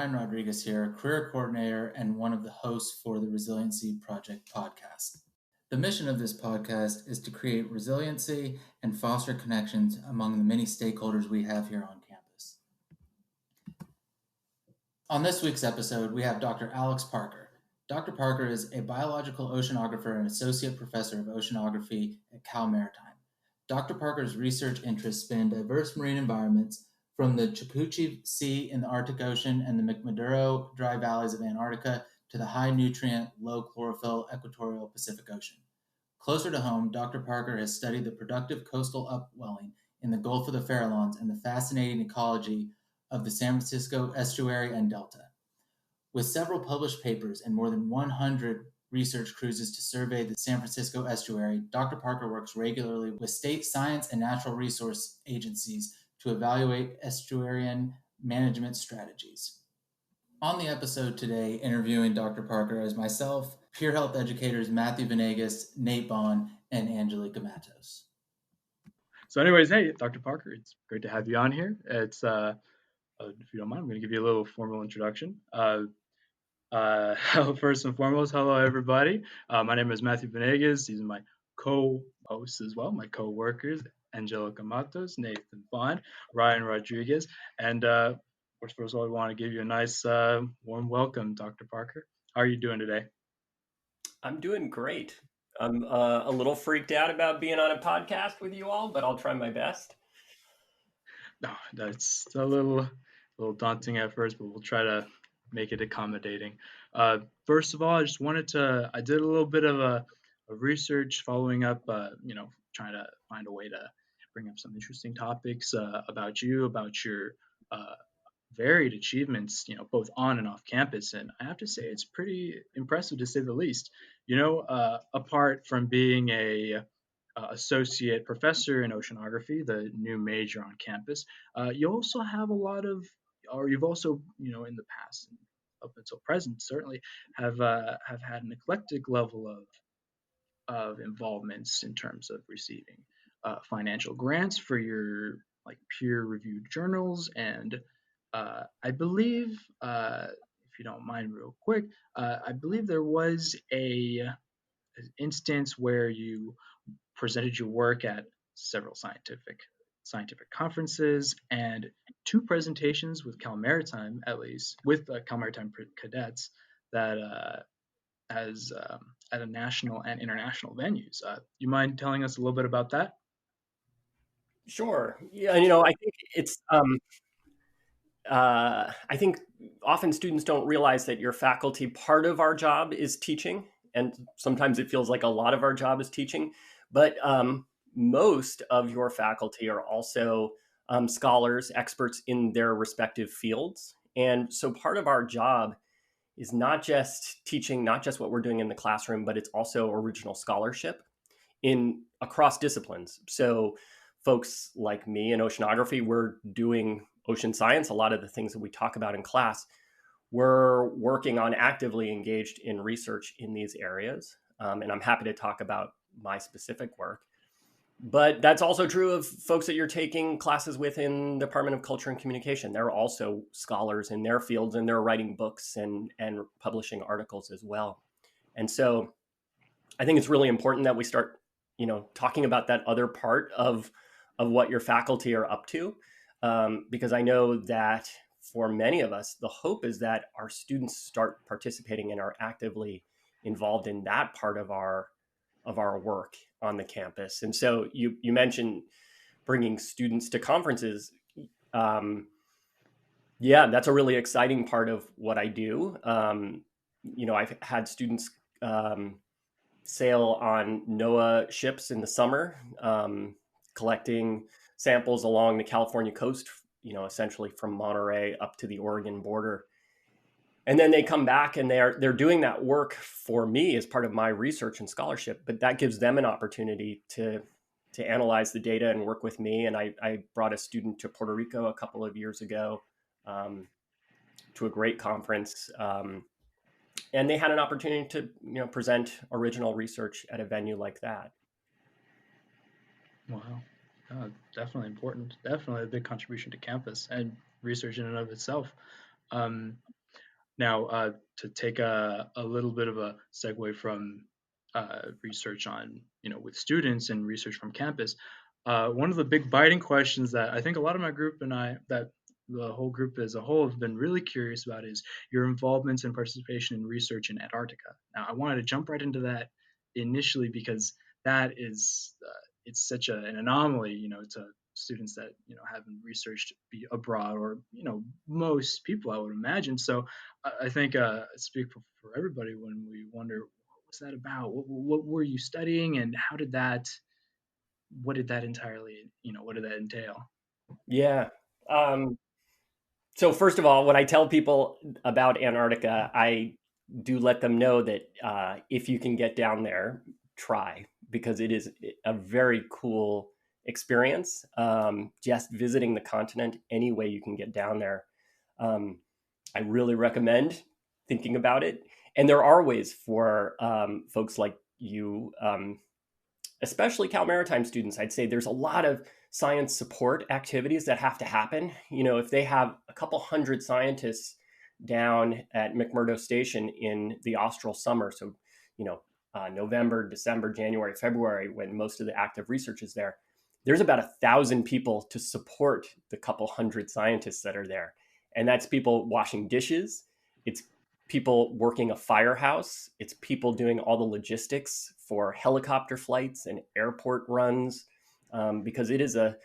Ryan Rodriguez here, career coordinator and one of the hosts for the Resiliency Project podcast. The mission of this podcast is to create resiliency and foster connections among the many stakeholders we have here on campus. On this week's episode, we have Dr. Alex Parker. Dr. Parker is a biological oceanographer and Associate Professor of Oceanography at Cal Maritime. Dr. Parker's research interests span diverse marine environments from the Chakuchi Sea in the Arctic Ocean and the McMurdo dry valleys of Antarctica to the high-nutrient, low-chlorophyll equatorial Pacific Ocean. Closer to home, Dr. Parker has studied the productive coastal upwelling in the Gulf of the Farallones and the fascinating ecology of the San Francisco estuary and delta. With several published papers and more than 100 research cruises to survey the San Francisco estuary, Dr. Parker works regularly with state science and natural resource agencies to evaluate estuarine management strategies. On the episode today, interviewing Dr. Parker is myself, peer health educators Matthew Venegas, Nate Bond, and Angelica Matos. So anyways, hey, Dr. Parker, it's great to have you on here. It's, if you don't mind, I'm going to give you a little formal introduction. First and foremost, hello, everybody. My name is Matthew Venegas. These are my co-hosts as well, my co-workers, Angelica Matos, Nathan Bond, Ryan Rodriguez. And first of all, we want to give you a nice warm welcome, Dr. Parker. How are you doing today? I'm doing great. I'm a little freaked out about being on a podcast with you all, but I'll try my best. No, that's a little daunting at first, but we'll try to make it accommodating. First of all, I just I did a little bit of a research following up, trying to find a way to bring up some interesting topics about you, about your varied achievements, both on and off campus. And I have to say, it's pretty impressive to say the least. Apart from being a associate professor in oceanography, the new major on campus, you also have a lot of, or you've also, in the past, up until present, certainly have had an eclectic level of involvements in terms of receiving financial grants for your peer-reviewed journals, and I believe, if you don't mind, real quick, I believe there was an instance where you presented your work at several scientific conferences and 2 presentations with Cal Maritime, at least with Cal Maritime cadets, that as at a national and international venues. You mind telling us a little bit about that? Sure. Yeah, I think it's I think often students don't realize that your faculty, part of our job is teaching, and sometimes it feels like a lot of our job is teaching, but most of your faculty are also scholars, experts in their respective fields. And so part of our job is not just teaching, not just what we're doing in the classroom, but it's also original scholarship in across disciplines. So folks like me in oceanography, we're doing ocean science. A lot of the things that we talk about in class, we're working on, actively engaged in research in these areas. And I'm happy to talk about my specific work. But that's also true of folks that you're taking classes with in the Department of Culture and Communication. They're also scholars in their fields, and they're writing books and publishing articles as well. And so I think it's really important that we start, talking about that other part of what your faculty are up to, because I know that for many of us, the hope is that our students start participating and are actively involved in that part of our work on the campus. And so you mentioned bringing students to conferences. Yeah, that's a really exciting part of what I do. I've had students sail on NOAA ships in the summer, collecting samples along the California coast, essentially from Monterey up to the Oregon border. And then they come back and they're doing that work for me as part of my research and scholarship, but that gives them an opportunity to analyze the data and work with me. And I brought a student to Puerto Rico a couple of years ago, to a great conference. And they had an opportunity to, present original research at a venue like that. Wow. Definitely important. Definitely a big contribution to campus and research in and of itself. Now, to take a little bit of a segue from research on, with students and research from campus, one of the big biting questions that I think a lot of my group and that the whole group as a whole have been really curious about is your involvement and participation in research in Antarctica. Now, I wanted to jump right into that initially because that is it's such an anomaly, to students that haven't researched be abroad, or most people, I would imagine. So I think I speak for everybody when we wonder what was that about, what were you studying, and what did that entirely, what did that entail? Yeah. Um, so first of all, when I tell people about Antarctica, I do let them know that if you can get down there, try, because it is a very cool experience. Just visiting the continent any way you can get down there. Um, I really recommend thinking about it. And there are ways for folks like you, especially Cal Maritime students. I'd say there's a lot of science support activities that have to happen. If they have a couple hundred scientists down at McMurdo Station in the austral summer, so November, December, January, February, when most of the active research is there, there's about 1,000 people to support the couple hundred scientists that are there. And that's people washing dishes. It's people working a firehouse. It's people doing all the logistics for helicopter flights and airport runs, because it is a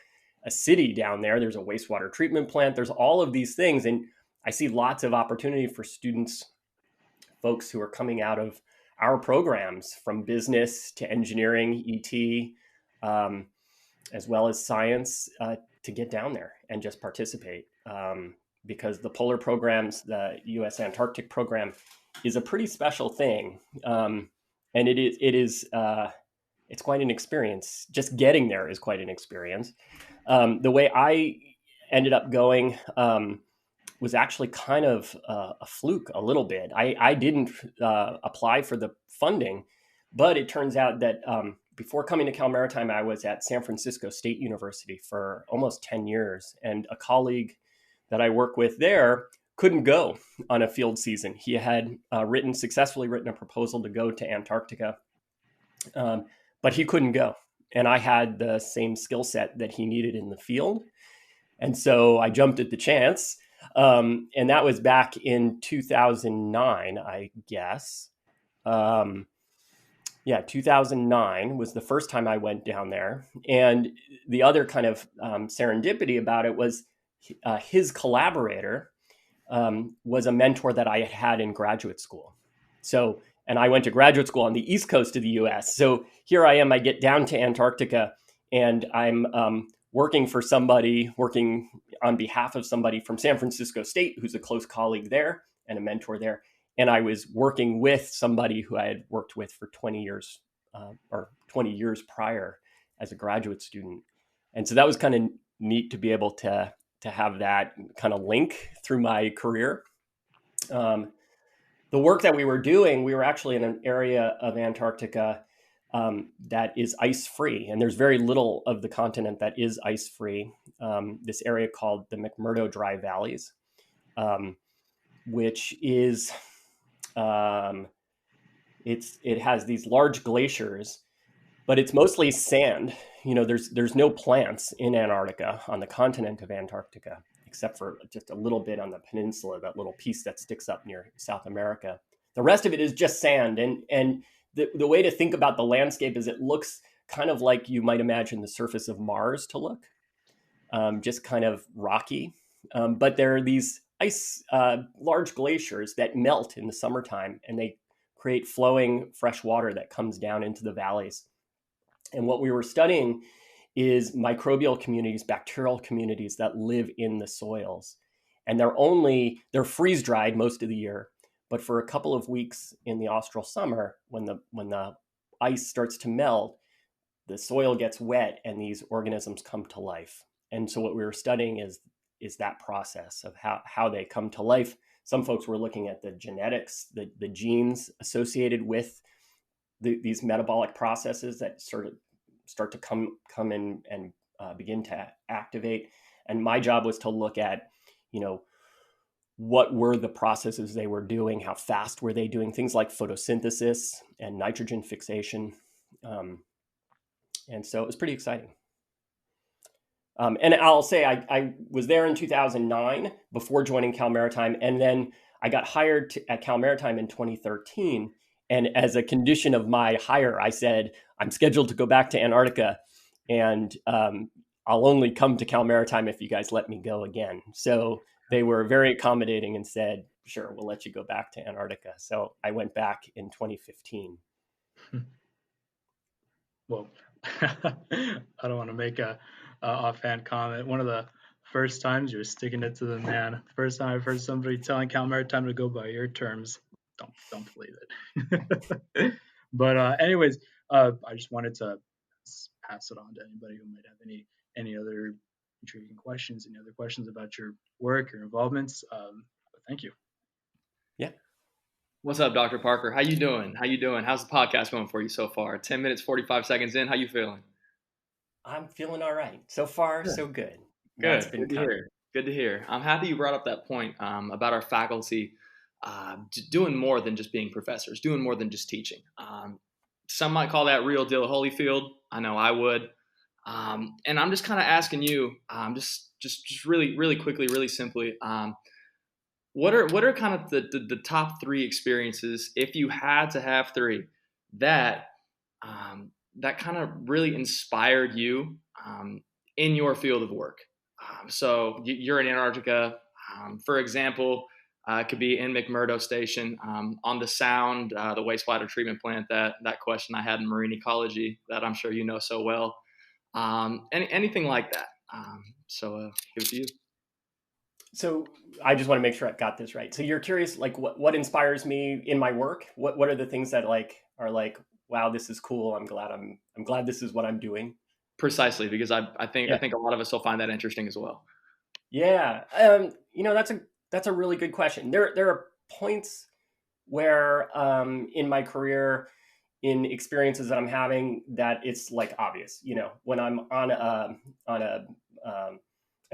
city down there. There's a wastewater treatment plant. There's all of these things. And I see lots of opportunity for students, folks who are coming out of our programs, from business to engineering, ET, as well as science, to get down there and just participate. Because the polar programs, the U.S. Antarctic program, is a pretty special thing, and it's quite an experience. Just getting there is quite an experience. The way I ended up going was actually kind of a fluke a little bit. I didn't apply for the funding, but it turns out that before coming to Cal Maritime, I was at San Francisco State University for almost 10 years, and a colleague that I work with there couldn't go on a field season. He had successfully written a proposal to go to Antarctica, but he couldn't go. And I had the same skill set that he needed in the field. And so I jumped at the chance. And that was back in 2009, I guess. 2009 was the first time I went down there. And the other kind of serendipity about it was his collaborator was a mentor that I had had in graduate school. So, and I went to graduate school on the East Coast of the US. So here I am, I get down to Antarctica, and I'm working on behalf of somebody from San Francisco State, who's a close colleague there and a mentor there. And I was working with somebody who I had worked with for 20 years or 20 years prior as a graduate student. And so that was kind of neat to be able to have that kind of link through my career. The work that we were doing, we were actually in an area of Antarctica that is ice-free, and there's very little of the continent that is ice-free. This area called the McMurdo Dry Valleys, which is it has these large glaciers, but it's mostly sand. There's no plants in Antarctica, on the continent of Antarctica, except for just a little bit on the peninsula, that little piece that sticks up near South America. The rest of it is just sand. And the way to think about the landscape is it looks kind of like you might imagine the surface of Mars to look, just kind of rocky. But there are these large glaciers that melt in the summertime, and they create flowing fresh water that comes down into the valleys. And what we were studying is microbial communities, bacterial communities that live in the soils. And they're freeze dried most of the year, but for a couple of weeks in the austral summer, when the ice starts to melt, the soil gets wet and these organisms come to life. And so what we were studying is that process of how they come to life. Some folks were looking at the genetics, the genes associated with these metabolic processes that start to come in and begin to activate. And my job was to look at, what were the processes they were doing, how fast were they doing things like photosynthesis and nitrogen fixation. And so it was pretty exciting. And I'll say I was there in 2009 before joining Cal Maritime, and then I got hired at Cal Maritime in 2013. And as a condition of my hire, I said, I'm scheduled to go back to Antarctica, and I'll only come to Cal Maritime if you guys let me go again. So they were very accommodating and said, sure, we'll let you go back to Antarctica. So I went back in 2015. Well, I don't want to make a offhand comment. One of the first times you're sticking it to the man. First time I've heard somebody telling Cal Maritime to go by your terms. Don't believe it. But anyways, I just wanted to pass it on to anybody who might have any other intriguing questions, any other questions about your work, your involvements. But thank you. Yeah. What's up, Dr. Parker? How you doing? How's the podcast going for you so far? 10 minutes, 45 seconds in. How you feeling? I'm feeling all right. So far, so good. Good. Good to hear. Good to hear. I'm happy you brought up that point about our faculty doing more than just being professors, doing more than just teaching. Some might call that real deal Holyfield. I know I would. And I'm just kind of asking you, just really quickly, really simply, what are kind of the top 3 experiences, if you had to have 3, that that kind of really inspired you in your field of work? So you're in Antarctica, for example. It could be in McMurdo Station on the Sound, the wastewater treatment plant. That question I had in marine ecology that I'm sure you know so well. Anything like that. So give it to you. So I just want to make sure I've got this right. So you're curious, like what inspires me in my work? What are the things that are like, wow, this is cool. I'm glad this is what I'm doing. Precisely, because I think a lot of us will find that interesting as well. Yeah. That's a really good question. There are points where in my career, in experiences that I'm having, that it's like obvious, when I'm on a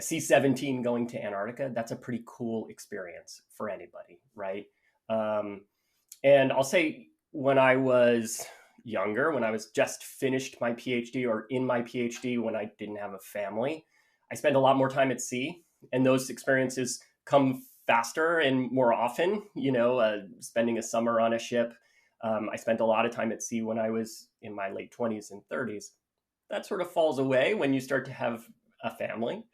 C-17 going to Antarctica, that's a pretty cool experience for anybody, right? And I'll say when I was younger, when I was just finished my PhD or in my PhD, when I didn't have a family, I spent a lot more time at sea, and those experiences come faster and more often, spending a summer on a ship. I spent a lot of time at sea when I was in my late 20s and 30s. That sort of falls away when you start to have a family.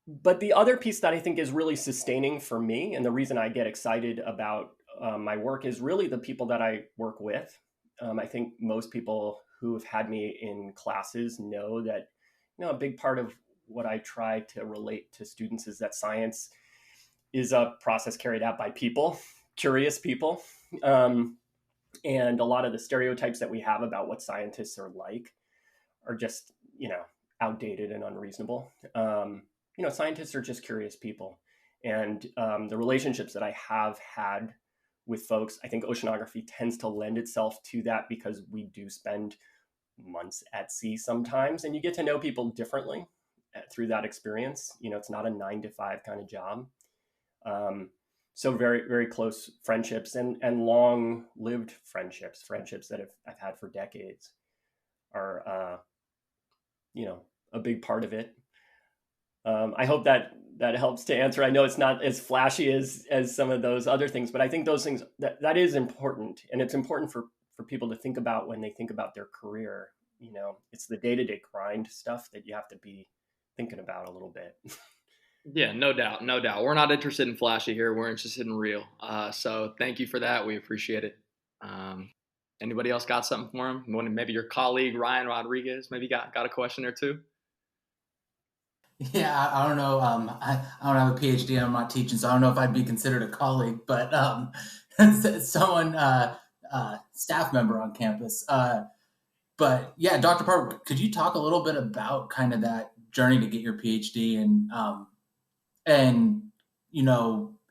But the other piece that I think is really sustaining for me, and the reason I get excited about my work, is really the people that I work with. I think most people who have had me in classes know that, a big part of what I try to relate to students is that science is a process carried out by people, curious people. And a lot of the stereotypes that we have about what scientists are like are just, outdated and unreasonable. Scientists are just curious people. And the relationships that I have had with folks, I think oceanography tends to lend itself to that, because we do spend months at sea sometimes, and you get to know people differently through that experience. It's not a 9-to-5 kind of job. So very, very close friendships and long-lived friendships that I've had for decades are, a big part of it. I hope that helps to answer. I know it's not as flashy as some of those other things, but I think those things that is important, and it's important for people to think about when they think about their career. It's the day-to-day grind stuff that you have to be thinking about a little bit. Yeah, no doubt. We're not interested in flashy here. We're interested in real. So thank you for that. We appreciate it. Anybody else got something for him? Maybe your colleague, Ryan Rodriguez, maybe got a question or two? Yeah, I don't know. I don't have a PhD and I'm not teaching, so I don't know if I'd be considered a colleague, but someone, staff member on campus. But yeah, Dr. Parker, could you talk a little bit about kind of that journey to get your PhD and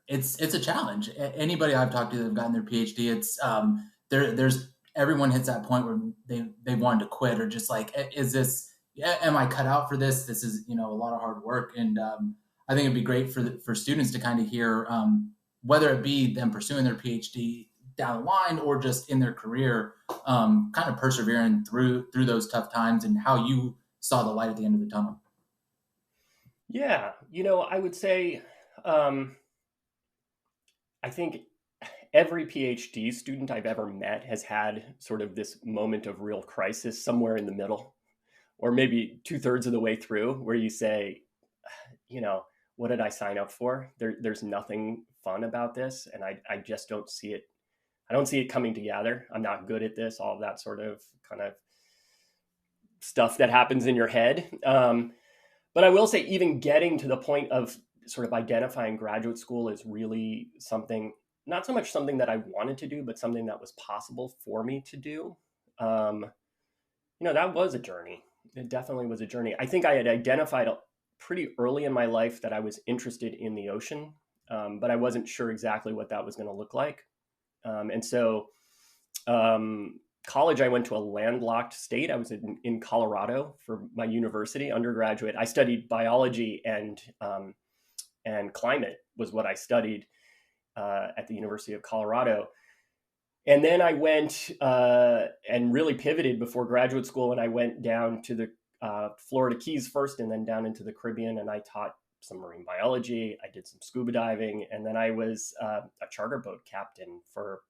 it's a challenge. Anybody I've talked to that have gotten their PhD, it's there's everyone hits that point where they wanted to quit, or just like, is this, am I cut out for this? This is, a lot of hard work. And I think it'd be great for students to kind of hear, whether it be them pursuing their PhD down the line or just in their career, kind of persevering through those tough times, and how you saw the light at the end of the tunnel. Yeah, I would say, I think every PhD student I've ever met has had sort of this moment of real crisis somewhere in the middle, or maybe 2/3 of the way through, where you say, what did I sign up for? There's nothing fun about this, and I just don't see it. I don't see it coming together. I'm not good at this. All of that sort of kind of stuff that happens in your head. But I will say, even getting to the point of sort of identifying graduate school is really something, not so much something that I wanted to do, but something that was possible for me to do. That was a journey. It definitely was a journey. I think I had identified pretty early in my life that I was interested in the ocean, but I wasn't sure exactly what that was going to look like. And so college, I went to a landlocked state. I was in Colorado for my university undergraduate. I studied biology and climate was what I studied at the University of Colorado. And then I went and really pivoted before graduate school, and I went down to the Florida Keys first, and then down into the Caribbean, and I taught some marine biology. I did some scuba diving, and then I was a charter boat captain for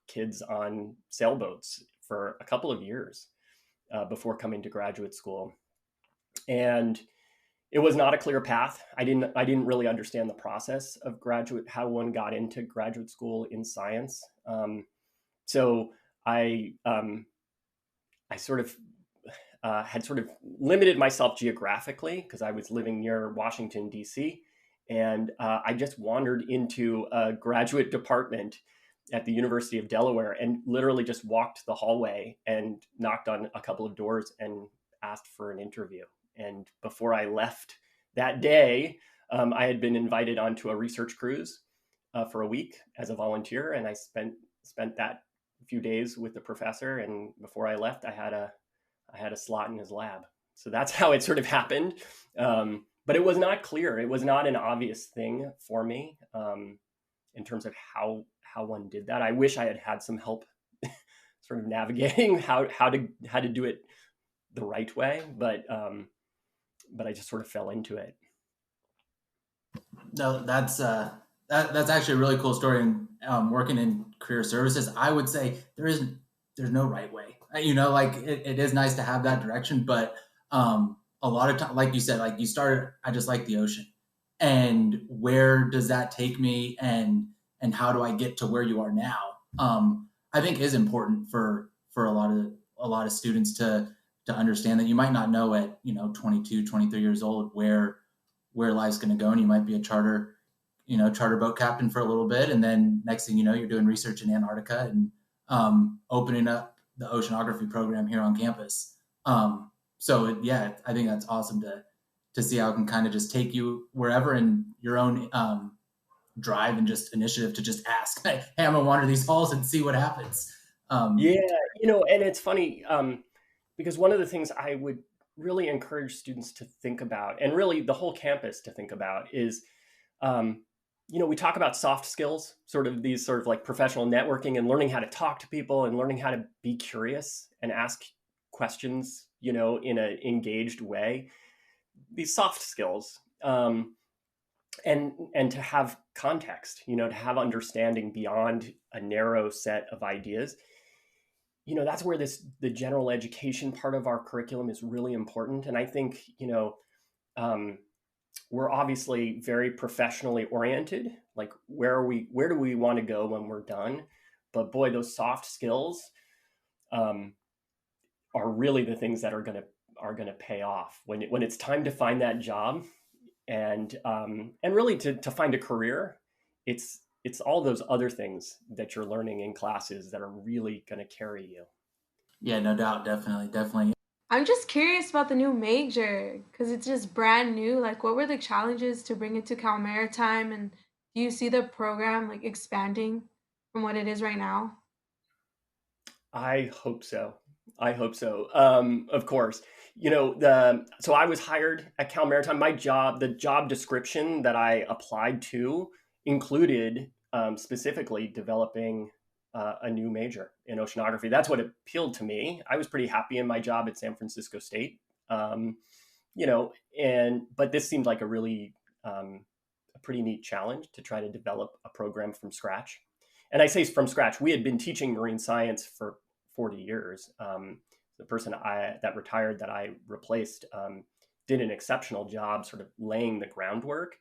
kids on sailboats for a couple of years before coming to graduate school. And it was not a clear path. I didn't really understand the process of how one got into graduate school in science. So I sort of had sort of limited myself geographically because I was living near Washington, D.C. And I just wandered into a graduate department at the University of Delaware and literally just walked the hallway and knocked on a couple of doors and asked for an interview. And before I left that day, I had been invited onto a research cruise for a week as a volunteer, and I spent that few days with the professor. And before I left, I had a slot in his lab. So that's how it sort of happened. But it was not clear. It was not an obvious thing for me in terms of how one did that. I wish I had had some help sort of navigating how to do it the right way, but I just sort of fell into it. No, that's actually a really cool story. And working in career services, I would say there's no right way. Like it is nice to have that direction, but a lot of time, like you said, like you started, I just like the ocean, and where does that take me, and how do I get to where you are now? I think is important for a lot of students to understand that you might not know at 22, 23 years old where life's going to go, and you might be a charter boat captain for a little bit, and then next thing you know, you're doing research in Antarctica and opening up the oceanography program here on campus. So yeah, I think that's awesome to see how it can kind of just take you wherever in your own drive and just initiative to just ask, hey, I'm gonna wander these halls and see what happens. Yeah, and it's funny because one of the things I would really encourage students to think about, and really the whole campus to think about, is we talk about soft skills, sort of these sort of like professional networking and learning how to talk to people and learning how to be curious and ask questions, in an engaged way. These soft skills, and to have context, to have understanding beyond a narrow set of ideas. That's where the general education part of our curriculum is really important. And I think, we're obviously very professionally oriented. Like where do we want to go when we're done? But boy, those soft skills are really the things that are going to pay off when it's time to find that job, and really to find a career. It's all those other things that you're learning in classes that are really going to carry you. Yeah, no doubt, definitely. I'm just curious about the new major because it's just brand new. Like, what were the challenges to bring it to Cal Maritime, and do you see the program like expanding from what it is right now? I hope so. Of course. So I was hired at Cal Maritime. The job description that I applied to included specifically developing a new major in oceanography. That's what appealed to me. I was pretty happy in my job at San Francisco State, um, but this seemed like a pretty neat challenge to try to develop a program from scratch. And I say from scratch, we had been teaching marine science for 40 years. The person that retired that I replaced did an exceptional job sort of laying the groundwork,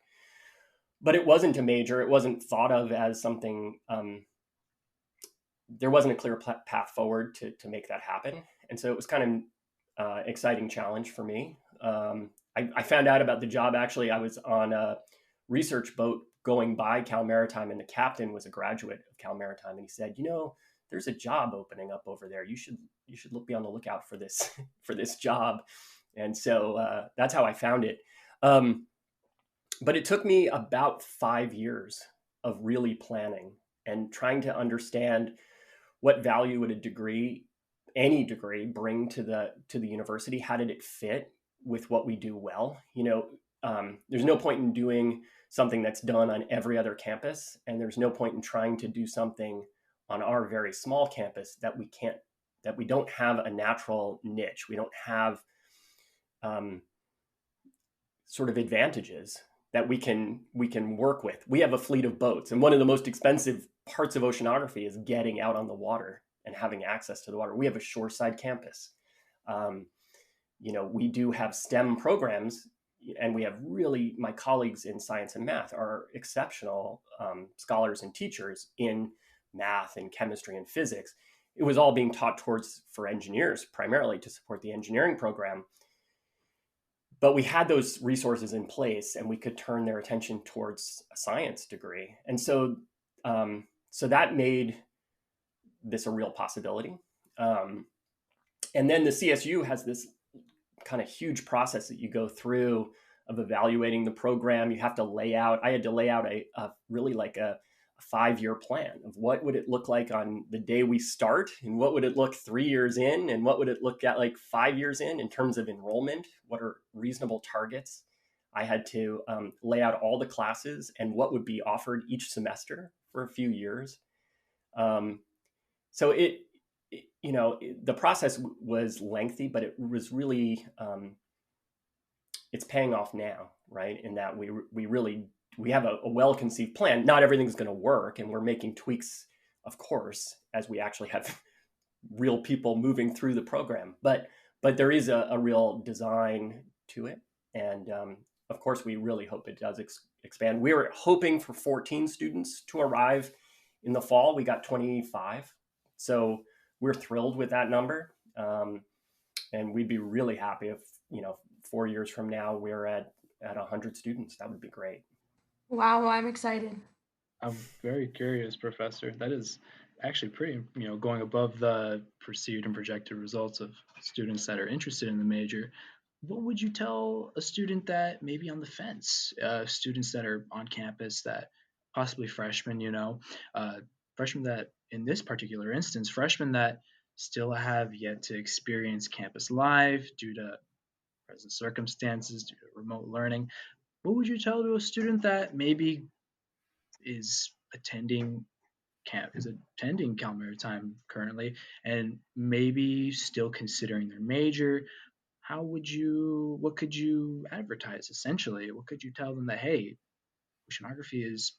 but it wasn't a major. It wasn't thought of as something. There wasn't a clear path forward to make that happen, and so it was kind of exciting challenge for me. I found out about the job. Actually, I was on a research boat going by Cal Maritime, and the captain was a graduate of Cal Maritime, and he said, there's a job opening up over there. You should be on the lookout for this for this job. And so that's how I found it. But it took me about 5 years of really planning and trying to understand what value would any degree, bring to the university. How did it fit with what we do well? There's no point in doing something that's done on every other campus, and there's no point in trying to do something on our very small campus that we don't have a natural niche. We don't have sort of advantages that we can work with. We have a fleet of boats, and one of the most expensive parts of oceanography is getting out on the water and having access to the water. We have a shoreside campus. We do have STEM programs, and we have my colleagues in science and math are exceptional scholars and teachers in math and chemistry and physics. It was all being taught for engineers, primarily to support the engineering program. But we had those resources in place, and we could turn their attention towards a science degree. And so that made this a real possibility. And then the CSU has this kind of huge process that you go through of evaluating the program. I had to lay out a really like a 5-year plan of what would it look like on the day we start, and what would it look 3 years in, and what would it look at like 5 years in terms of enrollment. What are reasonable targets? I had to lay out all the classes and what would be offered each semester for a few years. So the process was lengthy, but it was really, it's paying off now, right? In that we have a well-conceived plan. Not everything's going to work, and we're making tweaks, of course, as we actually have real people moving through the program. But there is a real design to it, and of course, we really hope it does expand. We were hoping for 14 students to arrive in the fall. We got 25, so we're thrilled with that number, and we'd be really happy if 4 years from now we're at 100 students. That would be great. Wow, I'm excited. I'm very curious, Professor. That is actually pretty, going above the perceived and projected results of students that are interested in the major. What would you tell a student that may be on the fence, students that are on campus, that possibly freshmen, freshmen that, in this particular instance, freshmen that still have yet to experience campus life due to present circumstances, due to remote learning? What would you tell to a student that maybe is attending Cal Maritime currently and maybe still considering their major? What could you advertise essentially? What could you tell them that, hey, oceanography it's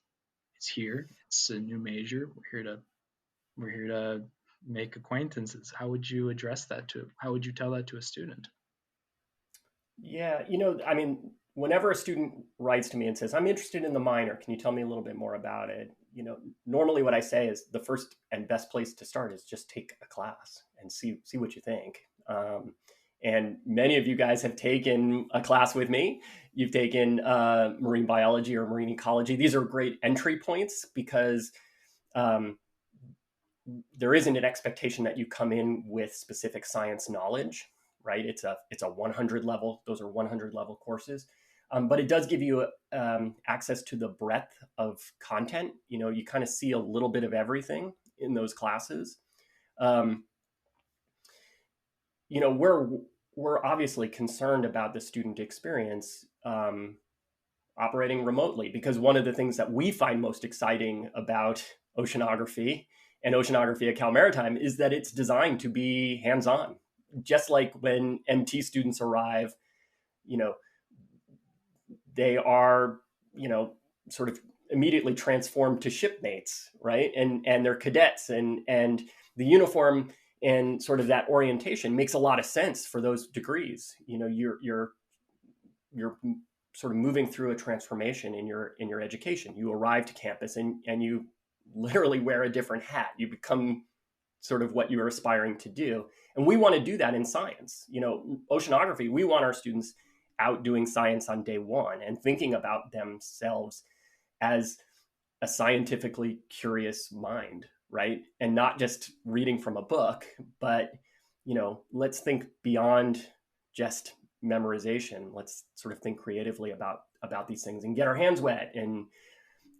here, it's a new major, we're here to make acquaintances? How would you how would you tell that to a student? Yeah, whenever a student writes to me and says, I'm interested in the minor, can you tell me a little bit more about it? Normally what I say is the first and best place to start is just take a class and see what you think. And many of you guys have taken a class with me. You've taken marine biology or marine ecology. These are great entry points because there isn't an expectation that you come in with specific science knowledge, right? It's a 100 level. Those are 100 level courses. But it does give you access to the breadth of content. You kind of see a little bit of everything in those classes. we're obviously concerned about the student experience operating remotely, because one of the things that we find most exciting about oceanography and oceanography at Cal Maritime is that it's designed to be hands-on. Just like when MT students arrive, you know, they are, sort of immediately transformed to shipmates, right? And they're cadets, and the uniform and sort of that orientation makes a lot of sense for those degrees. You're sort of moving through a transformation in your education. You arrive to campus and you literally wear a different hat. You become sort of what you're aspiring to do. And we want to do that in science. Oceanography, we want our students out doing science on day one and thinking about themselves as a scientifically curious mind, right? And not just reading from a book, but let's think beyond just memorization. Let's sort of think creatively about these things and get our hands wet. And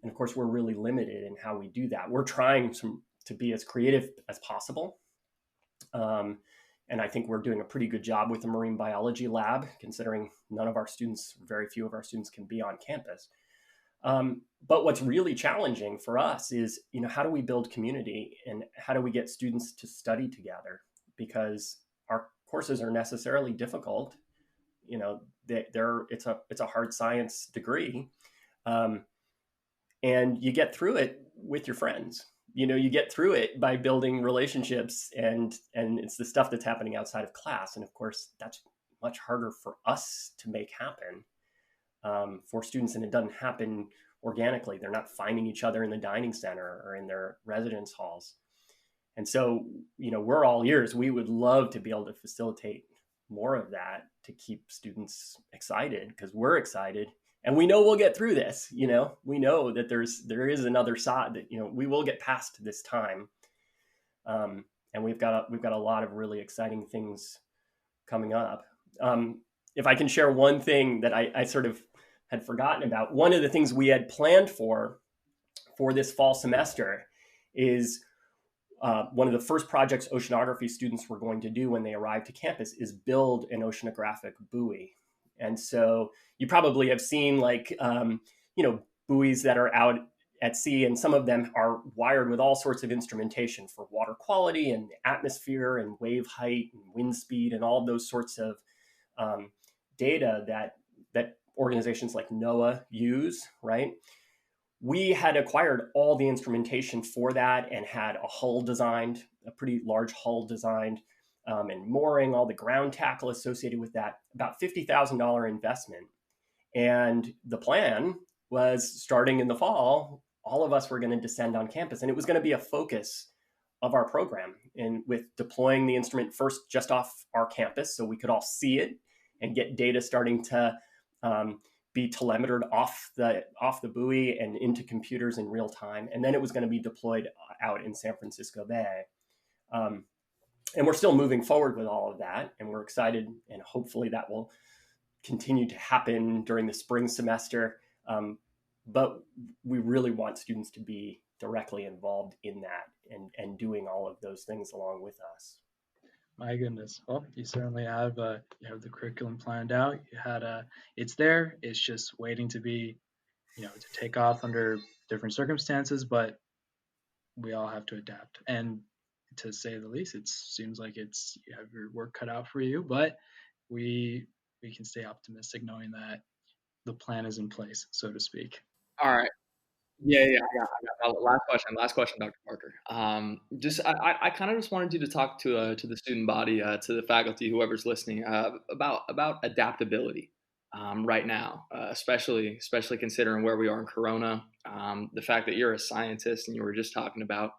of course, we're really limited in how we do that. We're trying to be as creative as possible. And I think we're doing a pretty good job with the marine biology lab, considering very few of our students can be on campus. But what's really challenging for us is, how do we build community and how do we get students to study together? Because our courses are necessarily difficult. It's a hard science degree, and you get through it with your friends. You get through it by building relationships, and it's the stuff that's happening outside of class. And of course, that's much harder for us to make happen for students, and it doesn't happen organically. They're not finding each other in the dining center or in their residence halls. And so, we're all ears. We would love to be able to facilitate more of that to keep students excited, because we're excited. And we know we'll get through this. We know that there is another side, that we will get past this time, and we've got a lot of really exciting things coming up. If I can share one thing that I sort of had forgotten about, one of the things we had planned for this fall semester is one of the first projects oceanography students were going to do when they arrived to campus is build an oceanographic buoy. And so you probably have seen buoys that are out at sea, and some of them are wired with all sorts of instrumentation for water quality and atmosphere and wave height and wind speed and all of those sorts of data that organizations like NOAA use, right? We had acquired all the instrumentation for that and had a hull designed, a pretty large hull designed, and mooring, all the ground tackle associated with that, about $50,000 investment. And the plan was, starting in the fall, all of us were going to descend on campus, and it was going to be a focus of our program, and with deploying the instrument first just off our campus so we could all see it and get data starting to be telemetered off the buoy and into computers in real time. And then it was going to be deployed out in San Francisco Bay. And we're still moving forward with all of that, and we're excited, and hopefully that will continue to happen during the spring semester. But we really want students to be directly involved in that and doing all of those things along with us. My goodness. Well, you certainly have the curriculum planned out. You had it's there. It's just waiting to be, to take off under different circumstances, but we all have to adapt. And to say the least, it seems like you have your work cut out for you, but we can stay optimistic knowing that the plan is in place, so to speak. All right. Yeah, I got last question, Dr. Parker. I kind of just wanted you to talk to the student body, to the faculty, whoever's listening, about adaptability right now, especially considering where we are in Corona, the fact that you're a scientist and you were just talking about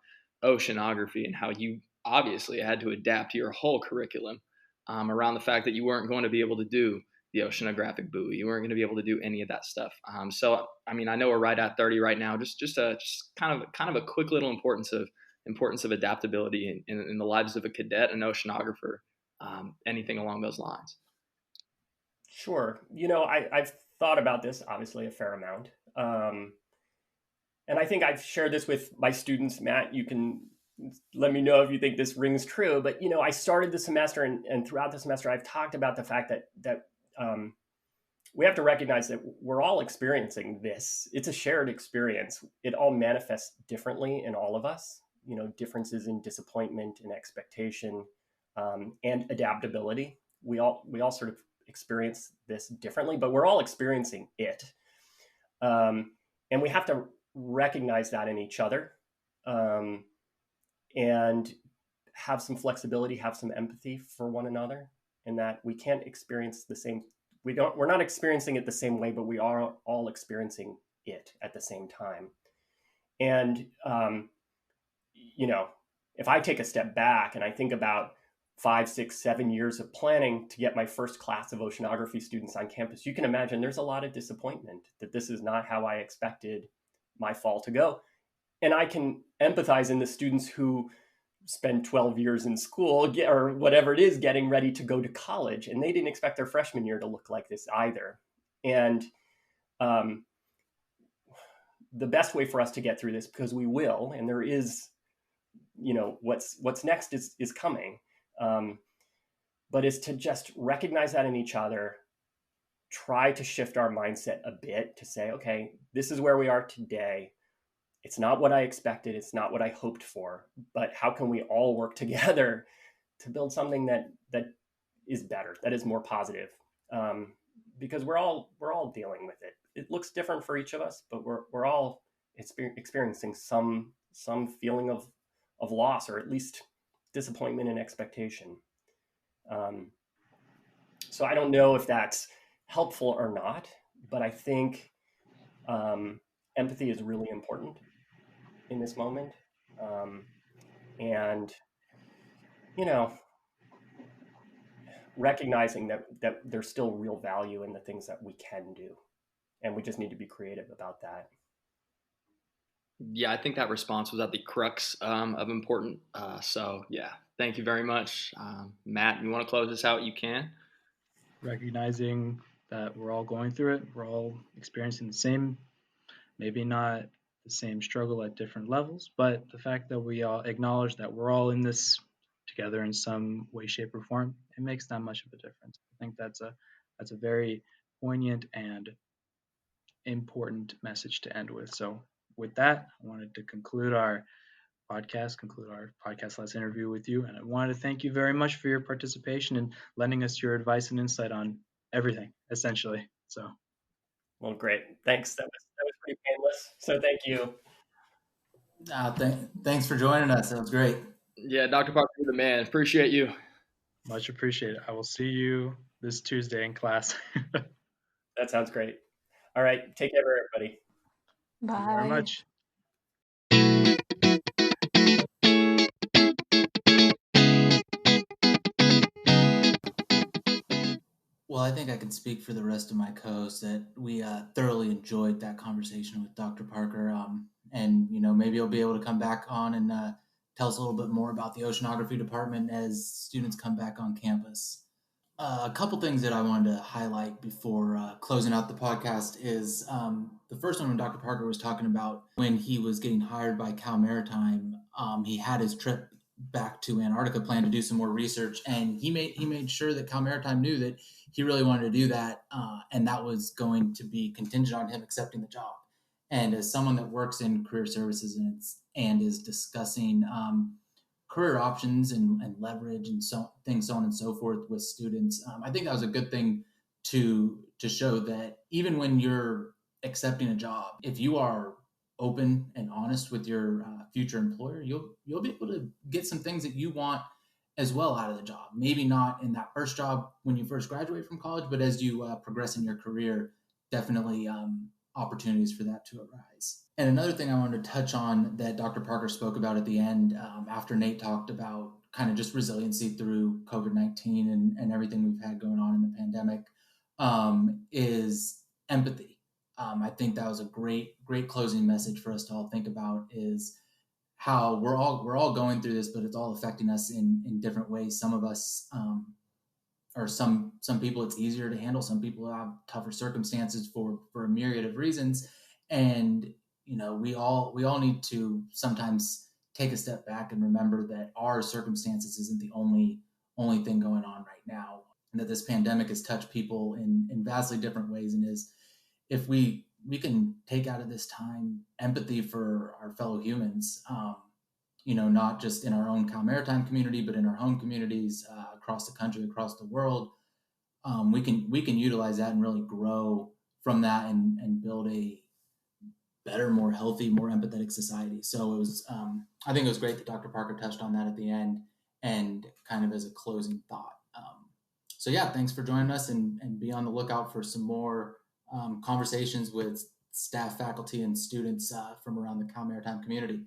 oceanography and how you obviously had to adapt your whole curriculum around the fact that you weren't going to be able to do the oceanographic buoy. You weren't going to be able to do any of that stuff. So, I mean, I know we're right at 30 right now. Just kind of a quick little importance of adaptability in the lives of a cadet, an oceanographer, anything along those lines. Sure. I've thought about this obviously a fair amount. And I think I've shared this with my students. Matt, you can let me know if you think this rings true. But I started the semester, and throughout the semester, I've talked about the fact that we have to recognize that we're all experiencing this. It's a shared experience. It all manifests differently in all of us. Differences in disappointment and expectation, and adaptability. We all sort of experience this differently, but we're all experiencing it, and we have to recognize that in each other, um, and have some flexibility, have some empathy for one another, and that we can't experience the same. We're not experiencing it the same way, but we are all experiencing it at the same time. And if I take a step back and I think about 5, 6, 7 years of planning to get my first class of oceanography students on campus, you can imagine there's a lot of disappointment that this is not how I expected my fall to go. And I can empathize in the students who spend 12 years in school or whatever it is, getting ready to go to college, and they didn't expect their freshman year to look like this either. And the best way for us to get through this, because we will, and there is, what's next is coming, but is to just recognize that in each other, try to shift our mindset a bit to say, okay, this is where we are today. It's not what I expected. It's not what I hoped for, but how can we all work together to build something that is better, that is more positive? Because we're all dealing with it. It looks different for each of us, but we're all experiencing some feeling of loss, or at least disappointment and expectation. So I don't know if that's helpful or not, but I think empathy is really important in this moment. And, recognizing that there's still real value in the things that we can do. And we just need to be creative about that. Yeah, I think that response was at the crux of important. So yeah, thank you very much. Matt, you want to close this out? You can. Recognizing that we're all going through it, we're all experiencing the same, maybe not the same struggle at different levels, but the fact that we all acknowledge that we're all in this together in some way, shape, or form, it makes that much of a difference. I think that's a very poignant and important message to end with. So with that, I wanted to conclude our podcast last interview with you, and I wanted to thank you very much for your participation and lending us your advice and insight on everything, essentially. So, well, great, thanks. That was pretty painless. So thank you. Thanks for joining us. That was great. Yeah, Dr. Parker, you're the man. Appreciate you. Much appreciated. I will see you this Tuesday in class. That sounds great. All right, take care, everybody. Bye. Thank you very much. Well, I think I can speak for the rest of my co-hosts that we thoroughly enjoyed that conversation with Dr. Parker. And, maybe he'll be able to come back on and tell us a little bit more about the oceanography department as students come back on campus. A couple things that I wanted to highlight before closing out the podcast is the first one when Dr. Parker was talking about when he was getting hired by Cal Maritime, he had his trip back to Antarctica planned to do some more research, and he made sure that Cal Maritime knew that he really wanted to do that, and that was going to be contingent on him accepting the job. And as someone that works in career services and is discussing career options and leverage and so on and so forth with students, I think that was a good thing to show that even when you're accepting a job, if you are open and honest with your future employer, you'll be able to get some things that you want as well out of the job. Maybe not in that first job when you first graduate from college, but as you progress in your career, definitely opportunities for that to arise. And another thing I wanted to touch on that Dr. Parker spoke about at the end, after Nate talked about kind of just resiliency through COVID-19 and everything we've had going on in the pandemic, is empathy. I think that was a great closing message for us to all think about, is how we're all going through this, but it's all affecting us in different ways. Some of us, or some people, it's easier to handle. Some people have tougher circumstances for a myriad of reasons, and we all need to sometimes take a step back and remember that our circumstances isn't the only thing going on right now, and that this pandemic has touched people in vastly different ways, and is, if we can take out of this time empathy for our fellow humans, not just in our own Cal Maritime community, but in our home communities, across the country, across the world, we can utilize that and really grow from that, and build a better, more healthy, more empathetic society. So it was, I think it was great that Dr. Parker touched on that at the end, and kind of as a closing thought. So yeah, thanks for joining us, and be on the lookout for some more conversations with staff, faculty, and students from around the Cal Maritime community.